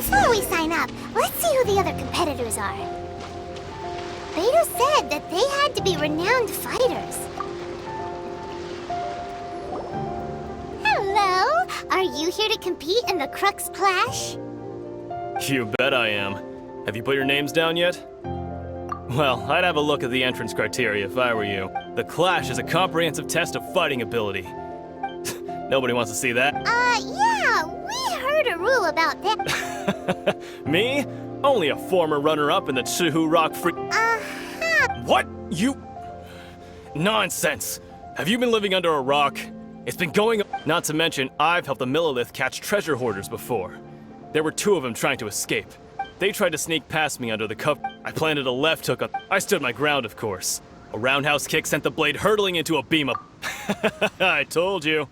before we sign up, let's see who the other competitors are. Beto said that they had to be renowned fighters. Hello! Are you here to compete in the Crux Clash? You bet I am. Have you put your names down yet? Well, I'd have a look at the entrance criteria if I were you. The Clash is a comprehensive test of fighting ability. Nobody wants to see that. Yeah, we heard a rule about that. Me? Only a former runner-up in the Chihu Rock Free- What? You... Nonsense! Have you been living under a rock? It's been going... Not to mention, I've helped the Millilith catch treasure hoarders before. There were 2 of them trying to escape. They tried to sneak past me under the cover. I planted a left hook up. I stood my ground, of course. A roundhouse kick sent the blade hurtling into a beam of... I told you.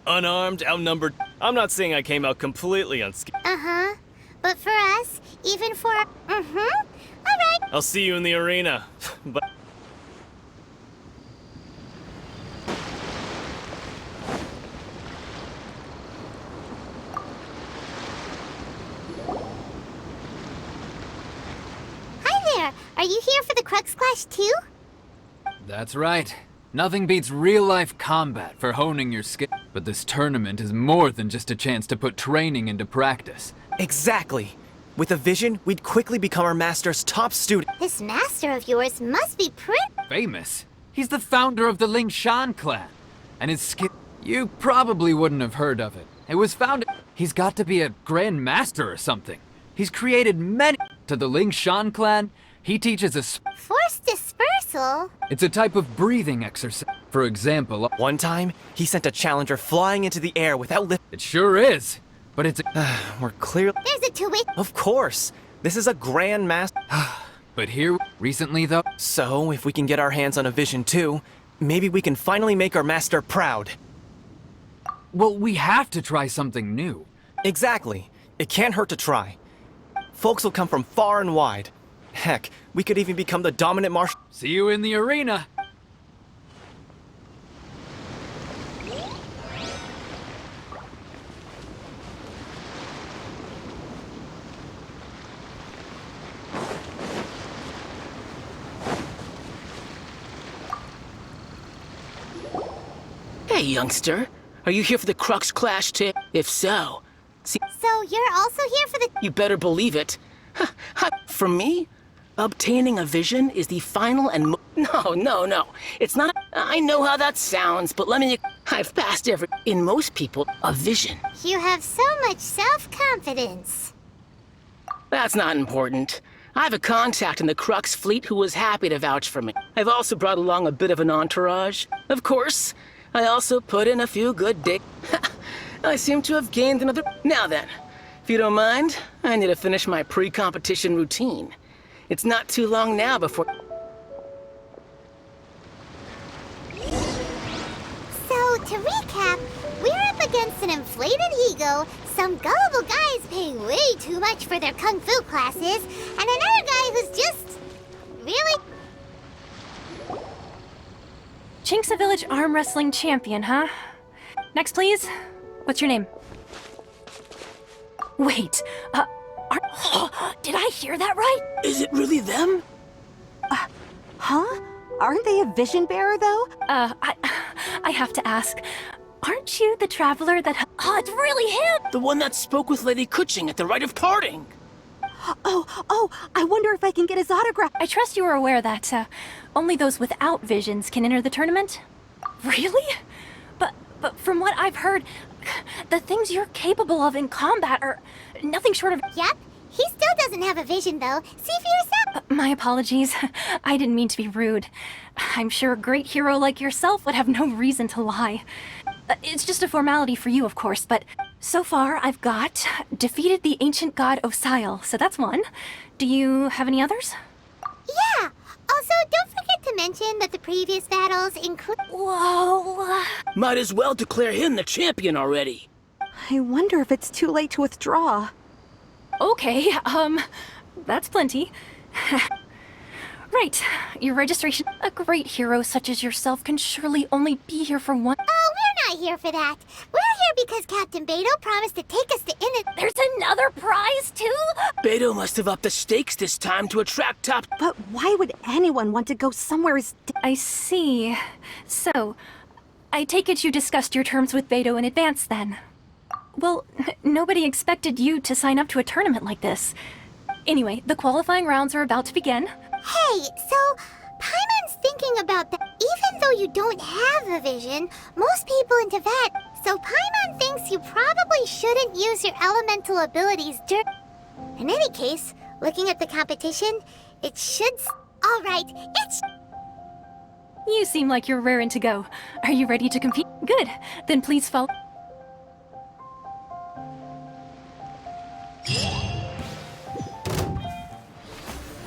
Unarmed, outnumbered. I'm not saying I came out completely unscathed. Uh-huh. But for us, even for... Alright. I'll see you in the arena. But... Hi there. Are you here for the Crux Clash too? That's right. Nothing beats real-life combat for honing your skill. But this tournament is more than just a chance to put training into practice. Exactly. With a vision, we'd quickly become our master's top student. This master of yours must be pretty... Famous? He's the founder of the Lingshan clan. And his skill... You probably wouldn't have heard of it. It was founded... He's got to be a grand master or something. He's created many... To the Lingshan clan, he teaches a... Force dispersal? It's a type of breathing exercise. For example... One time, he sent a challenger flying into the air without lift. It sure is. But it's... We're clearly... There's a two-way... Of course. This is a grand master. But here, recently though... So, if we can get our hands on a vision too, maybe we can finally make our master proud. Well, we have to try something new. Exactly. It can't hurt to try. Folks will come from far and wide. Heck, we could even become the dominant martial... See you in the arena. Hey, youngster. Are you here for the Crux Clash too? If so, see, So you're also here for the... you better believe it. For me, obtaining a vision is the final and No. It's not... I know how that sounds, but let me... I've passed every... In most people, a vision. You have so much self-confidence. That's not important. I have a contact in the Crux fleet who was happy to vouch for me. I've also brought along a bit of an entourage. Of course, I also put in a few good days. I seem to have gained another... Now then, if you don't mind, I need to finish my pre-competition routine. It's not too long now before... So, to recap, we're up against an inflated ego, some gullible guys paying way too much for their kung fu classes, and another guy who's just... really... Chink's a village arm wrestling champion, huh? Next, please. What's your name? Wait, did I hear that right? Is it really them? Huh? Aren't they a vision bearer, though? I have to ask. Aren't you the traveler that... Oh, it's really him! The one that spoke with Lady Kuching at the rite of parting. Oh, I wonder if I can get his autograph. I trust you are aware that, only those without visions can enter the tournament? Really? But from what I've heard, the things you're capable of in combat are nothing short of... Yep, he still doesn't have a vision, though. See for yourself. My apologies. I didn't mean to be rude. I'm sure a great hero like yourself would have no reason to lie. It's just a formality for you, of course, but so far I've got defeated the ancient god Osile, so that's one. Do you have any others? Yeah, also don't forget to mention that the previous battles include... Whoa. Might as well declare him the champion already. I wonder if it's too late to withdraw. Okay, that's plenty. Right, your registration. A great hero such as yourself can surely only be here for one... Oh, we're not here for that. We're here because Captain Beto promised to take us to There's another prize, too? Beto must have upped the stakes this time to attract top. But why would anyone want to go somewhere I see. So, I take it you discussed your terms with Beto in advance, then? Well, nobody expected you to sign up to a tournament like this. Anyway, the qualifying rounds are about to begin. Hey, so Paimon's thinking about that. Even though you don't have a vision, most people in Tibet. So Paimon thinks you probably shouldn't use your elemental abilities In any case, looking at the competition, it should. All right, it's. You seem like you're raring to go. Are you ready to compete? Good. Then please follow.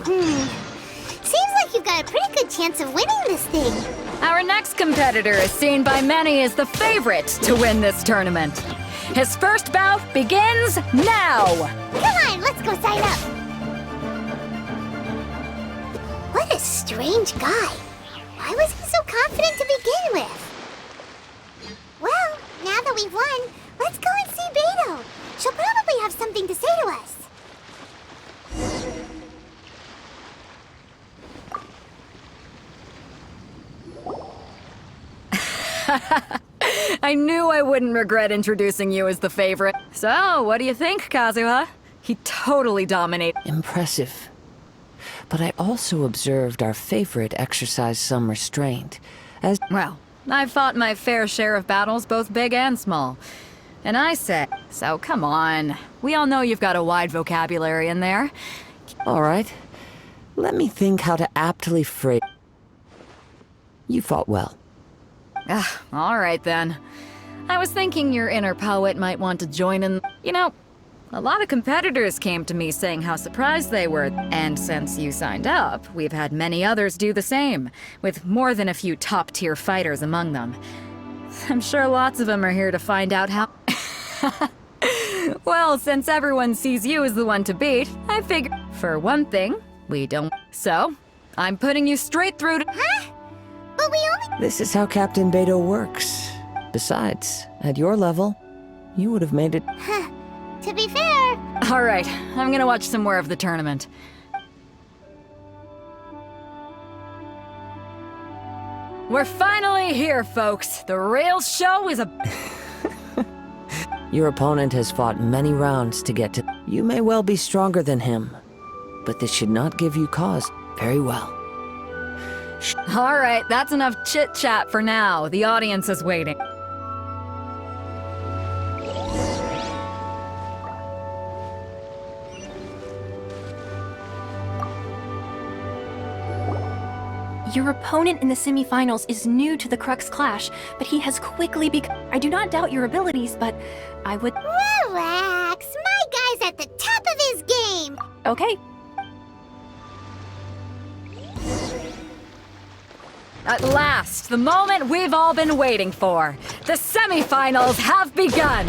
Seems like you've got a pretty good chance of winning this thing. Our next competitor is seen by many as the favorite to win this tournament. His first bout begins now! Come on, let's go sign up. What a strange guy. Why was he so confident to begin with? Well, now that we've won, let's go and see Beto. She'll probably have something to say to us. I knew I wouldn't regret introducing you as the favorite. So, what do you think, Kazuha? He totally dominated. Impressive. But I also observed our favorite exercise some restraint, as— Well, I've fought my fair share of battles, both big and small. And I say, so come on. We all know you've got a wide vocabulary in there. All right. Let me think how to aptly phrase— You fought well. All right then. I was thinking your inner poet might want to join in. You know, a lot of competitors came to me saying how surprised they were. And since you signed up, we've had many others do the same, with more than a few top-tier fighters among them. I'm sure lots of them are here to find out how— Well, since everyone sees you as the one to beat, I figure, for one thing, we don't. So, I'm putting you straight through to— Huh? But we only— This is how Captain Beto works. Besides, at your level, you would have made it— To be fair, All right, I'm gonna watch some more of the tournament. We're finally here, folks. The real show is a— Your opponent has fought many rounds to get to— You may well be stronger than him, but this should not give you cause. Very well. All right, that's enough chit-chat for now. The audience is waiting. Your opponent in the semifinals is new to the Crux Clash, but he has quickly become— I do not doubt your abilities, but I would— relax. My guy's at the top of his game. Okay. At last, the moment we've all been waiting for. The semifinals have begun.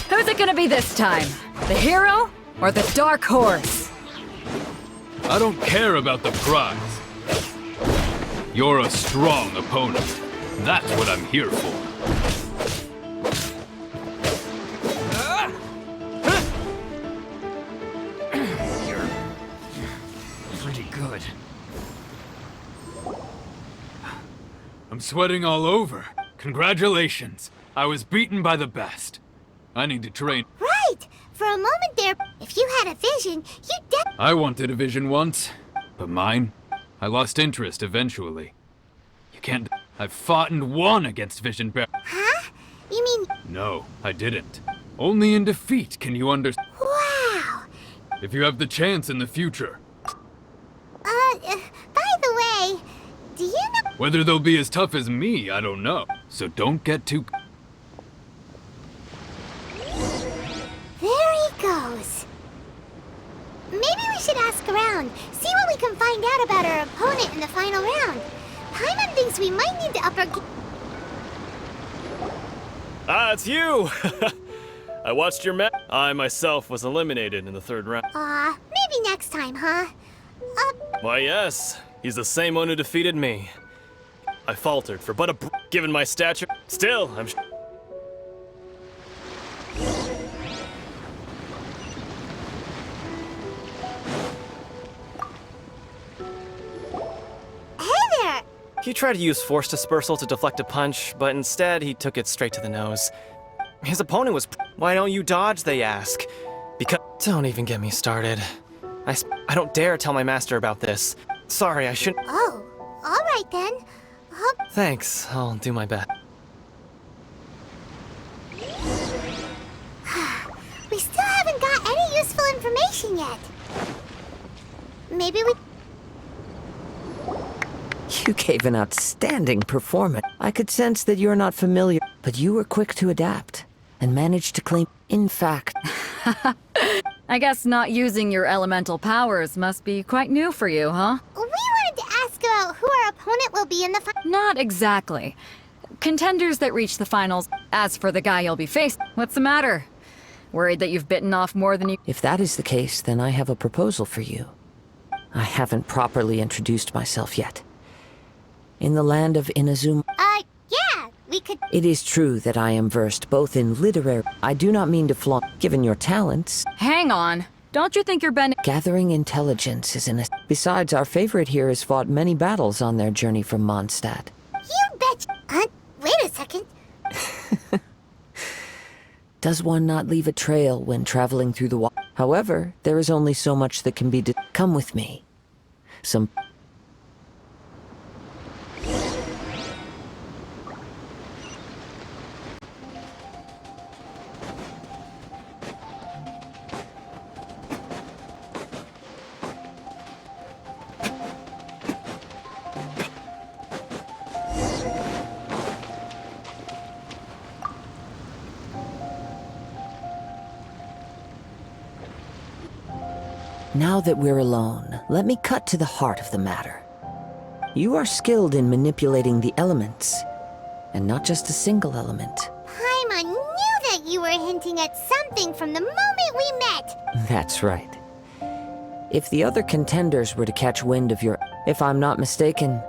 Who's it gonna be this time? The hero or the dark horse? I don't care about the prize. You're a strong opponent. That's what I'm here for. You're pretty good. I'm sweating all over. Congratulations. I was beaten by the best. I need to train. Right. For a moment there, if you had a vision, you'd I wanted a vision once, but mine, I lost interest eventually. You can't— I've fought and won against Vision Bear. Huh? You mean— No, I didn't. Only in defeat can you understand. Wow. If you have the chance in the future. By the way, do you know— Whether they'll be as tough as me, I don't know. So don't get too— There he goes. Maybe we should ask around, see what we can find out about our opponent in the final round. Paimon thinks we might need to up our— Ah, it's you! I watched your match. I myself was eliminated in the third round. Maybe next time, huh? Why, yes. He's the same one who defeated me. I faltered for but given my stature. Still, I'm He tried to use force dispersal to deflect a punch, but instead he took it straight to the nose. His opponent was why don't you dodge, they ask. Because don't even get me started. I don't dare tell my master about this. Sorry, I shouldn't. Oh, alright then. Thanks, I'll do my best. We still haven't got any useful information yet. Maybe we... You gave an outstanding performance. I could sense that you're not familiar, but you were quick to adapt and managed to claim. In fact, I guess not using your elemental powers must be quite new for you, huh? We wanted to ask about who our opponent will be in the Not exactly. Contenders that reach the finals. As for the guy you'll be facing, what's the matter? Worried that you've bitten off more than you... if that is the case, then I have a proposal for you. I haven't properly introduced myself yet. In the land of Inazuma... yeah, we could... It is true that I am versed both in literary... I do not mean to flaunt, given your talents. Hang on. Don't you think you're bending... Gathering intelligence is an... Besides, our favorite here has fought many battles on their journey from Mondstadt. You bet... wait a second. Does one not leave a trail when traveling through the water? However, there is only so much that can be come with me. Some... Now that we're alone, let me cut to the heart of the matter. You are skilled in manipulating the elements, and not just a single element. Paimon knew that you were hinting at something from the moment we met. That's right. If the other contenders were to catch wind of your... If I'm not mistaken,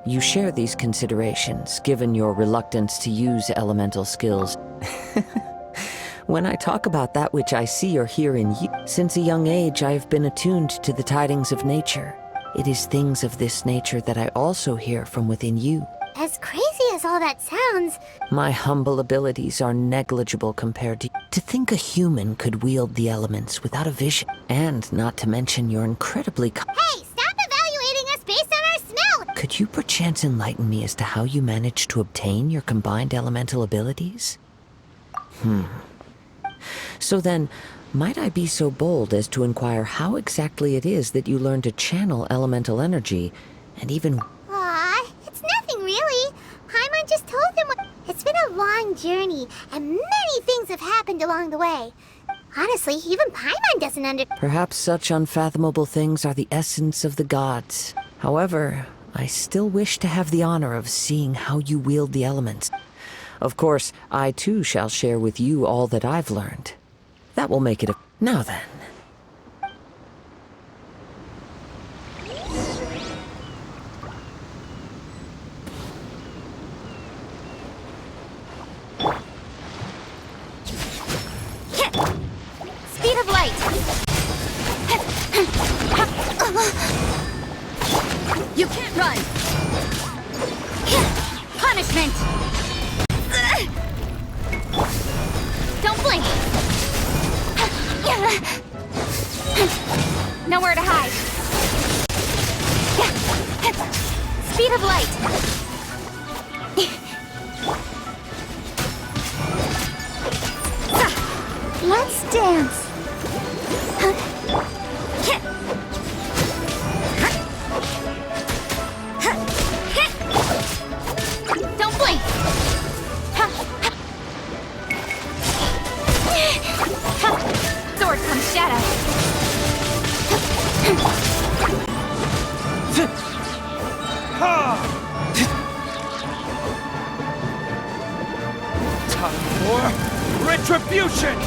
you share these considerations, given your reluctance to use elemental skills. When I talk about that which I see or hear in you, since a young age I have been attuned to the tidings of nature. It is things of this nature that I also hear from within you. As crazy as all that sounds... My humble abilities are negligible compared to... To think a human could wield the elements without a vision, and not to mention your incredibly... Hey, stop evaluating us based on our smell! Could you perchance enlighten me as to how you managed to obtain your combined elemental abilities? So then, might I be so bold as to inquire how exactly it is that you learned to channel elemental energy, and even... Aw, it's nothing really. Paimon just told them what... It's been a long journey, and many things have happened along the way. Honestly, even Paimon doesn't Perhaps such unfathomable things are the essence of the gods. However, I still wish to have the honor of seeing how you wield the elements. Of course, I too shall share with you all that I've learned. That will make it a... Now then. Speed of light! You can't run! Punishment! Don't blink! Nowhere to hide. Speed of light! Let's dance! Don't blink! Sword comes shadow! Time for retribution!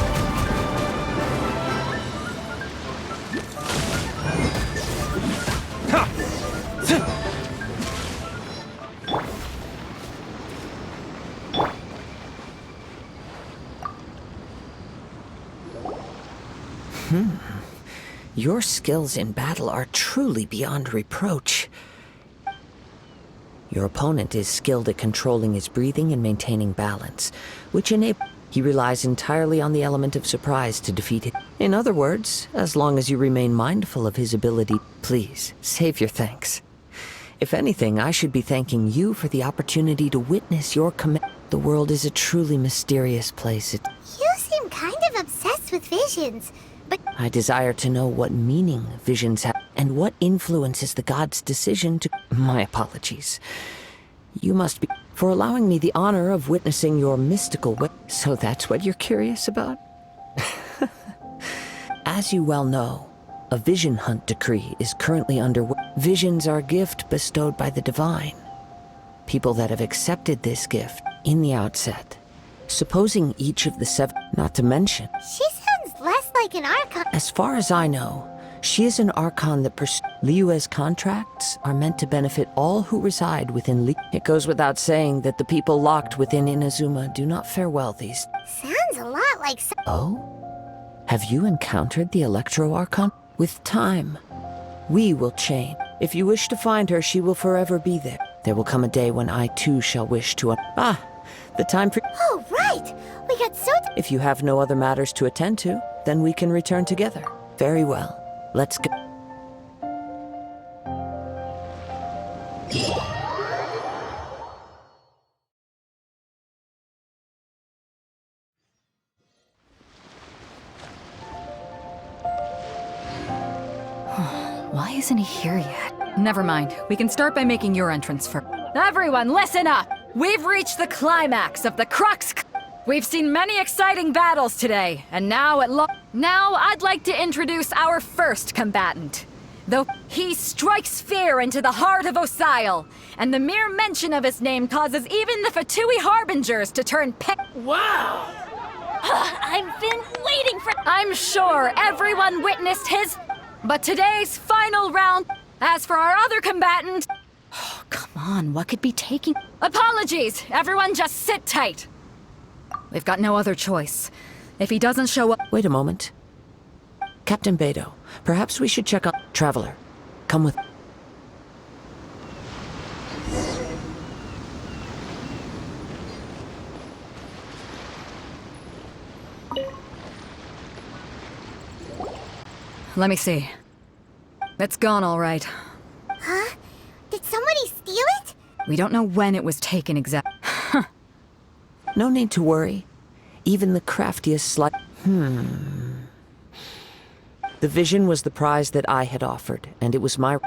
Your skills in battle are truly beyond reproach. Your opponent is skilled at controlling his breathing and maintaining balance, which he relies entirely on the element of surprise to defeat it. In other words, as long as you remain mindful of his ability, please, save your thanks. If anything, I should be thanking you for the opportunity to witness your command. The world is a truly mysterious place. You seem kind of obsessed with visions, but I desire to know what meaning visions have, and what influences the god's decision to... My apologies. You must be... for allowing me the honor of witnessing your mystical So that's what you're curious about? As you well know, a vision hunt decree is currently underway. Visions are a gift bestowed by the divine. People that have accepted this gift in the outset, supposing each of the 7... Not to mention... she sounds less like an Archon. As far as I know, she is an Archon that Liyue's contracts are meant to benefit all who reside within It goes without saying that the people locked within Inazuma do not fare well these... Sounds a lot like Oh? Have you encountered the Electro Archon? With time, we will change. If you wish to find her, she will forever be there. There will come a day when I too shall wish to... the time for... Oh, right! We got so... If you have no other matters to attend to, then we can return together. Very well. Let's go. Why isn't he here yet? Never mind. We can start by making your entrance first. Everyone, listen up! We've reached the climax of the Crux. We've seen many exciting battles today, and now I'd like to introduce our first combatant. Though he strikes fear into the heart of Osile, and the mere mention of his name causes even the Fatui Harbingers to turn Wow! I've been waiting for... I'm sure everyone witnessed his... But today's final round... As for our other combatant... Oh, come on, what could be taking... Apologies! Everyone just sit tight! We've got no other choice. If he doesn't show up... Wait a moment. Captain Beidou, perhaps we should check on... Traveler, come with... Let me see. It's gone all right. Huh? Did somebody steal it? We don't know when it was taken exactly. No need to worry. Even the craftiest The vision was the prize that I had offered, and it was my...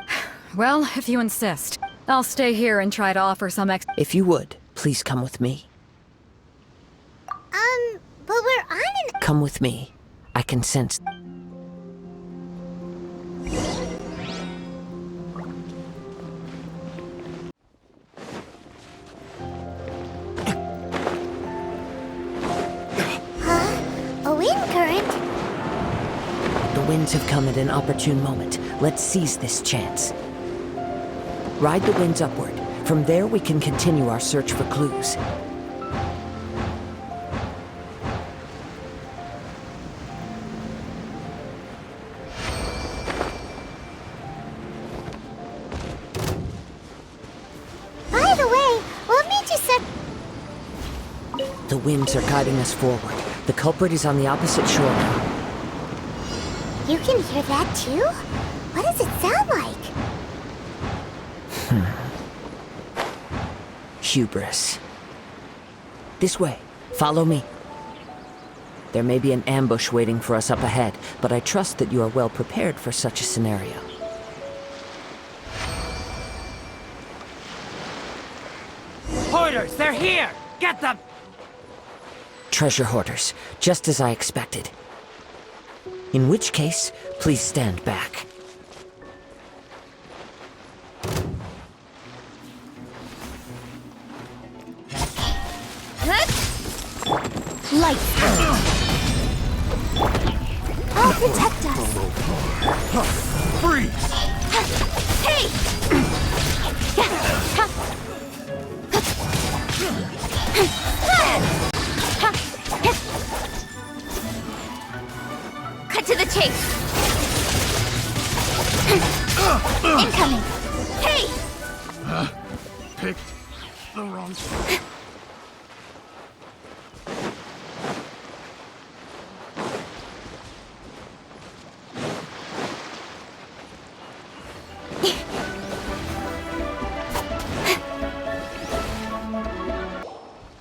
Well, if you insist. I'll stay here and try to offer some If you would, please come with me. But we're on an... Come with me. I can sense... A wind current? The winds have come at an opportune moment. Let's seize this chance. Ride the winds upward. From there, we can continue our search for clues. By the way, we'll meet you The winds are guiding us forward. The culprit is on the opposite shore now. You can hear that too? What does it sound like? Hubris. This way. Follow me. There may be an ambush waiting for us up ahead, but I trust that you are well prepared for such a scenario. Hoarders, they're here! Get them! Treasure hoarders, just as I expected. In which case, please stand back. Lights out. I'll protect us. Freeze! Hey! Cut to the chase. Incoming. Hey! picked the wrong...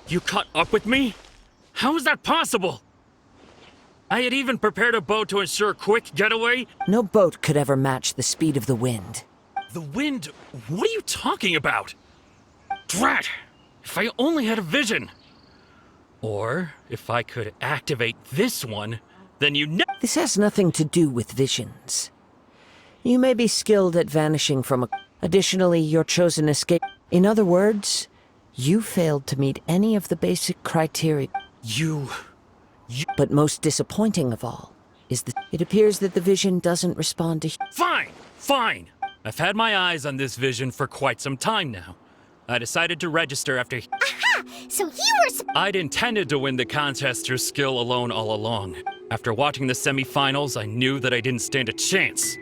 You caught up with me? How is that possible? I had even prepared a boat to ensure a quick getaway. No boat could ever match the speed of the wind. The wind? What are you talking about? Drat! If I only had a vision. Or, if I could activate this one, then This has nothing to do with visions. You may be skilled at vanishing from a... Additionally, your chosen escape... In other words, you failed to meet any of the basic criteria. You... But most disappointing of all is that it appears that the vision doesn't respond to... Fine! Fine! I've had my eyes on this vision for quite some time now. I decided to register after... Aha! So you were... I'd intended to win the contest through skill alone all along. After watching the semi-finals, I knew that I didn't stand a chance.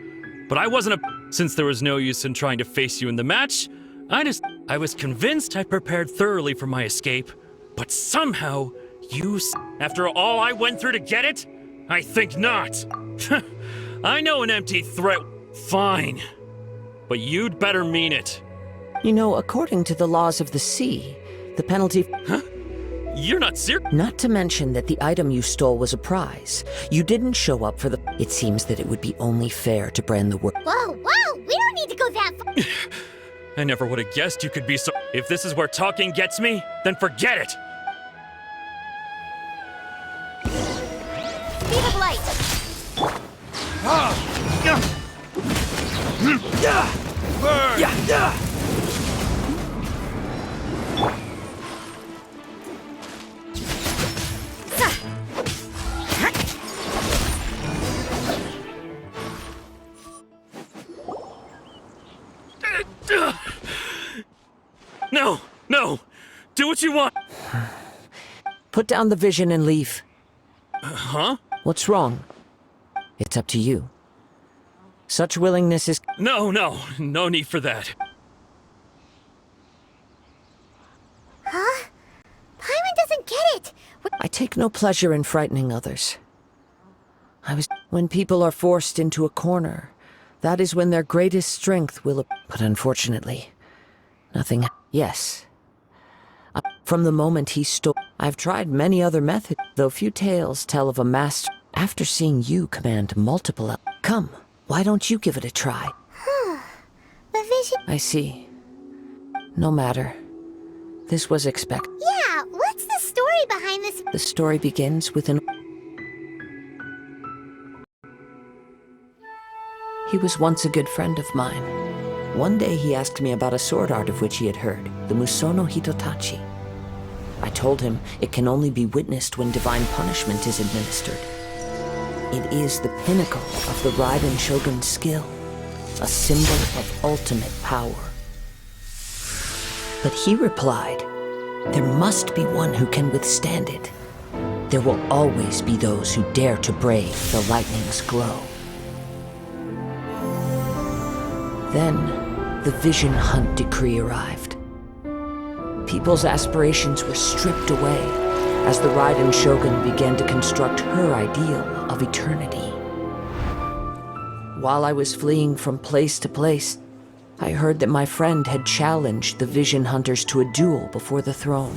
But I wasn't a... Since there was no use in trying to face you in the match, I was convinced I prepared thoroughly for my escape, but somehow... After all I went through to get it? I think not. I know an empty threat. Fine. But you'd better mean it. You know, according to the laws of the sea, the penalty... Huh? You're not serious? Not to mention that the item you stole was a prize. You didn't show up for the... It seems that it would be only fair to brand the word... Whoa, whoa! We don't need to go that far! I never would have guessed you could be so... If this is where talking gets me, then forget it! Speed of light! No! No! Do what you want! Put down the vision and leave. Huh? What's wrong? It's up to you. Such willingness is... No need for that. Huh? Paimon doesn't get it! I take no pleasure in frightening others. When people are forced into a corner, that is when their greatest strength will... But unfortunately, nothing... Yes. From the moment he stole... I've tried many other methods, though few tales tell of a master... After seeing you command multiple... Come, why don't you give it a try? The vision... I see. No matter. This was expected. Yeah, what's the story behind this? The story begins with an... He was once a good friend of mine. One day he asked me about a sword art of which he had heard, the Musono Hitotachi. I told him it can only be witnessed when divine punishment is administered. It is the pinnacle of the Raiden Shogun's skill, a symbol of ultimate power. But he replied, there must be one who can withstand it. There will always be those who dare to brave the lightning's glow. Then, the Vision Hunt decree arrived. People's aspirations were stripped away as the Raiden Shogun began to construct her ideal of eternity. While I was fleeing from place to place, I heard that my friend had challenged the Vision Hunters to a duel before the throne.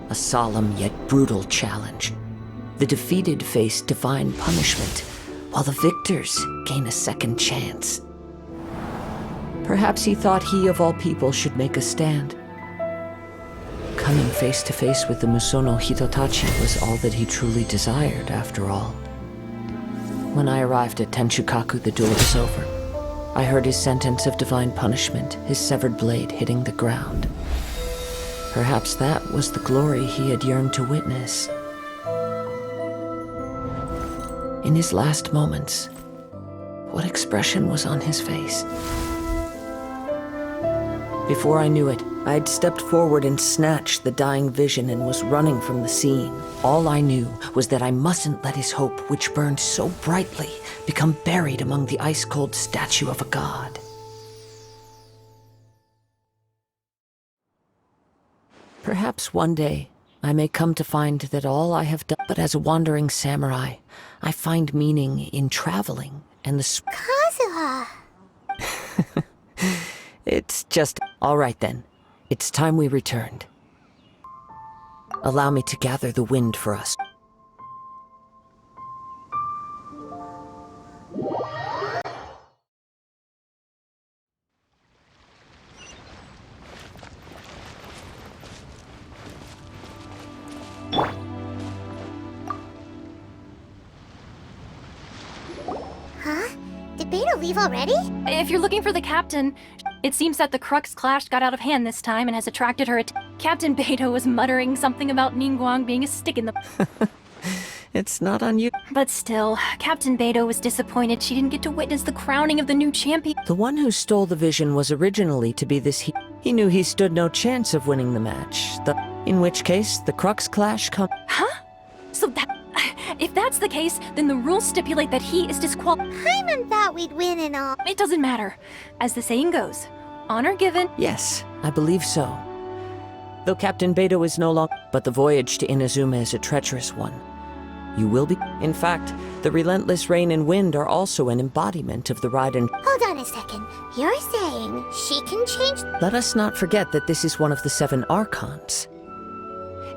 A solemn yet brutal challenge. The defeated face divine punishment, while the victors gain a second chance. Perhaps he thought he of all people should make a stand. Coming face to face with the Musono Hitotachi was all that he truly desired, after all. When I arrived at Tenshukaku, the duel was over. I heard his sentence of divine punishment, his severed blade hitting the ground. Perhaps that was the glory he had yearned to witness. In his last moments, what expression was on his face? Before I knew it, I had stepped forward and snatched the dying vision and was running from the scene. All I knew was that I mustn't let his hope, which burned so brightly, become buried among the ice-cold statue of a god. Perhaps one day I may come to find that all I have done, but as a wandering samurai, I find meaning in traveling and the Kazuha! It's just... All right then. It's time we returned. Allow me to gather the wind for us. Huh? Did Beta leave already? If you're looking for the captain, it seems that the Crux clash got out of hand this time and has attracted her Captain Beto was muttering something about Ningguang being a stick in the... It's not on you. But still, Captain Beto was disappointed she didn't get to witness the crowning of the new champion. The one who stole the vision was originally to be this he knew he stood no chance of winning the match. In which case, the Crux clash Huh? So that... If that's the case, then the rules stipulate that he is disqualified. Paimon thought we'd win and all. It doesn't matter. As the saying goes, honor given... Yes, I believe so. Though Captain Beto is no longer... But the voyage to Inazuma is a treacherous one. You will be... In fact, the relentless rain and wind are also an embodiment of the ride and... Hold on a second. You're saying she can change... Let us not forget that this is one of the 7 Archons.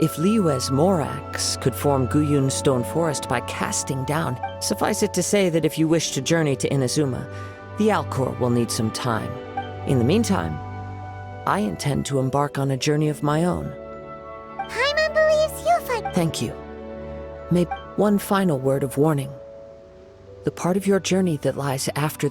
If Liyue's Morax could form Guyun Stone Forest by casting down, suffice it to say that if you wish to journey to Inazuma, the Alcor will need some time. In the meantime, I intend to embark on a journey of my own. Paimon believes you'll find... Thank you. May one final word of warning. The part of your journey that lies after...